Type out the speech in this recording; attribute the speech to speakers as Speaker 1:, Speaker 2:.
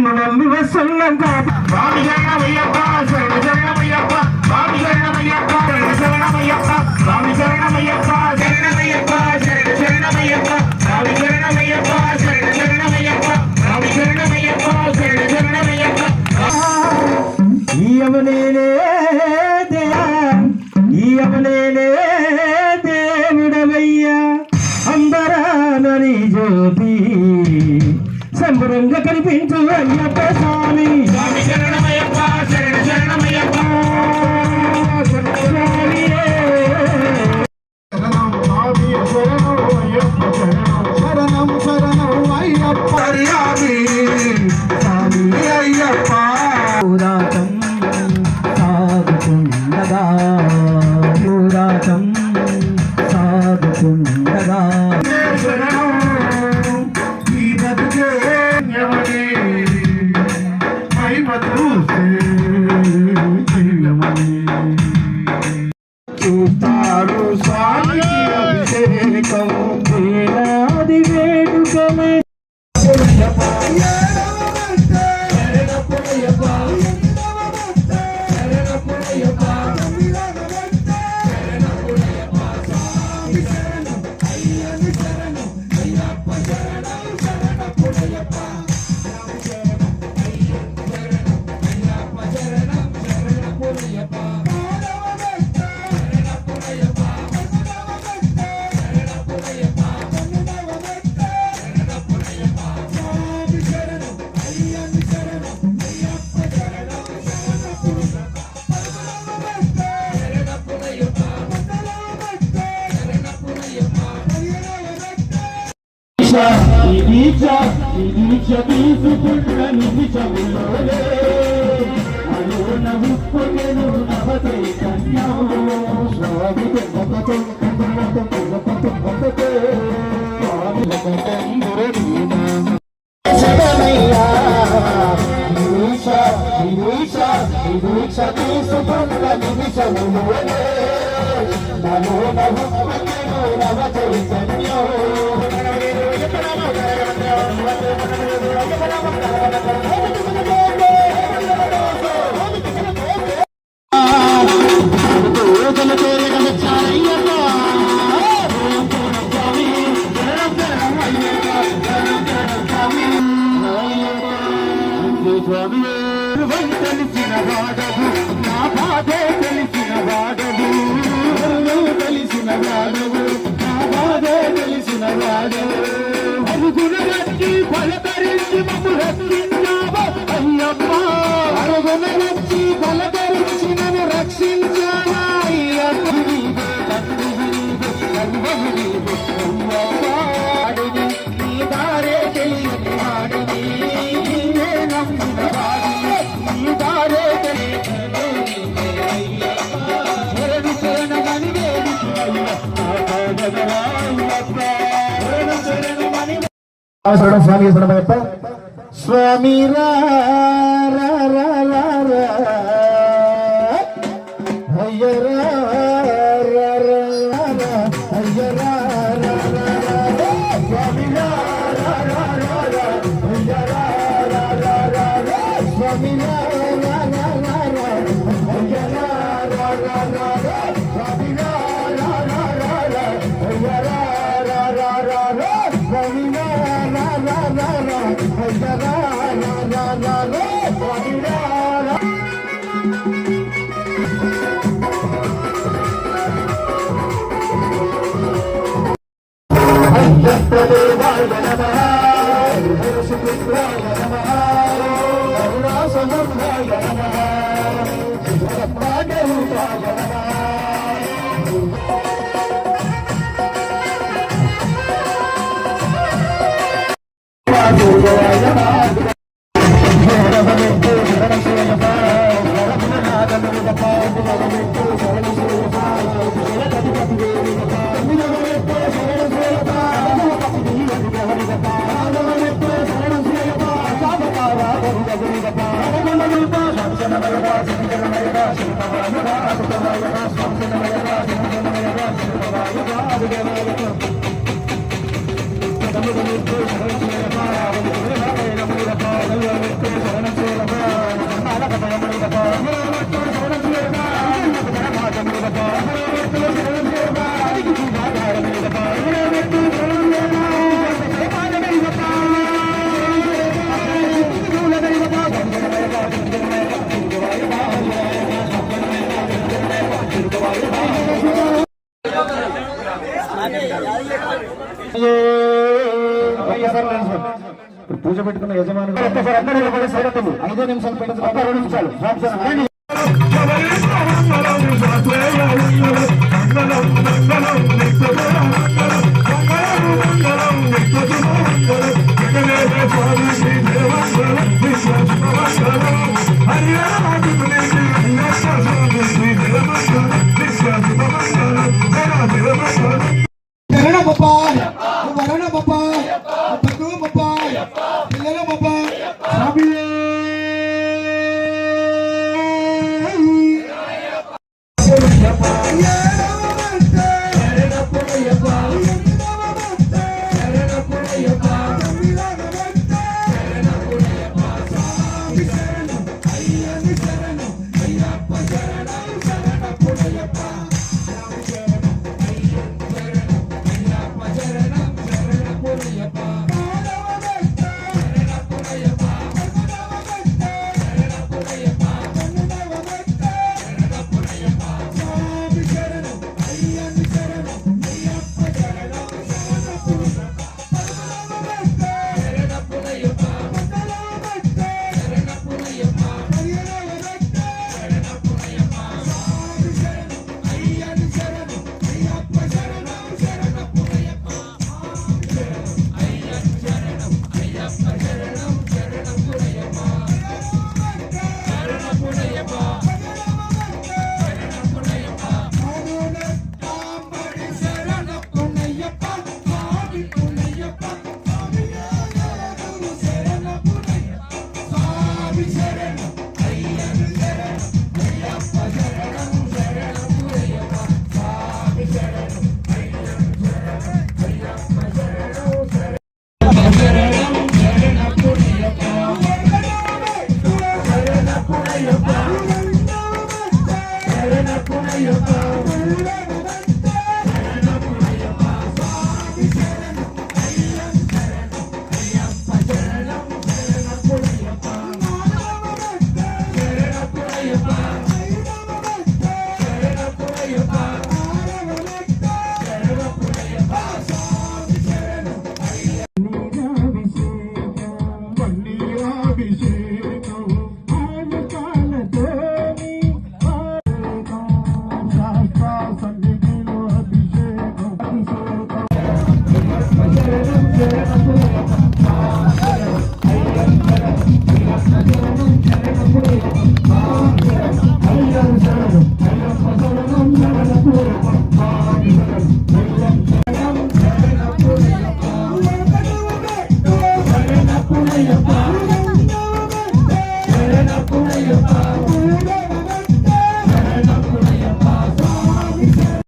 Speaker 1: నిన్ను నమ్మి వస్తున్నాం స్వామి శరణమయ్యప్ప శరణ శరణమయ్యప్ప స్వామి శరణమయ్యప్ప శరణ శరణమయ్యప్ప స్వామి శరణమయ్యప్ప శరణమయ్యప్ప శరణ శరణమయ్యప్ప స్వామి శరణమయ్యప్ప శరణ శరణమయ్యప్ప స్వామి శరణమయ్యప్ప శరణ శరణమయ్యప్ప ఈయవనేనే దేవుడవయ్యా అంబరానని జ్యోతి సంబరంగా కనిపించు అయ్యప్ప స్వామి స్వామి శరణమయ్యప్ప శరణ శరణమయ్యప్ప శరణం శరణం అయ్యప్ప స్వామి అయ్యప్ప పురాతం సాగుతుండగా పురాతం సాగుతుండగా చూస్తారు స్వామి అభిషేకం వేలాది వేడుకమే తీసుకున్న నిమిషములోనే అలోన ఉప్పొగెను నవ చైతన్యం స్వామి తీసుకున్న నిమిషములోనే అలోన ఉప్పొగెను నవ చైతన్యం తెలిసిన వాడవు నా బాధే తెలిసిన వాడవు తెలిసిన వాడవు నా బాధే తెలిసిన వాడవు అరుగున వచ్చి పలకరించి మమ్ము రక్షించావా అయ్యప్ప అరుగున వచ్చి పలకరించి నన్ను రక్షించావా అయ్యప్ప వాడిని నీ దారే తెలియని వాడిని నీవే నమ్మిన వాడిని నీ దారే తెలియని శరణు శరణమని స్వామి శరణమయ్యప్ప స్వామి అయ్యరా అయ్యరా స్వామి స్వామి
Speaker 2: Thank you. ఇప్పుడు పూజ పెట్టుకున్న యజమాని అందరూ కూడా సైలెంట్ 5 నిమిషాలు పెట్టదు 2 నిమిషాలు
Speaker 1: అభిషేకం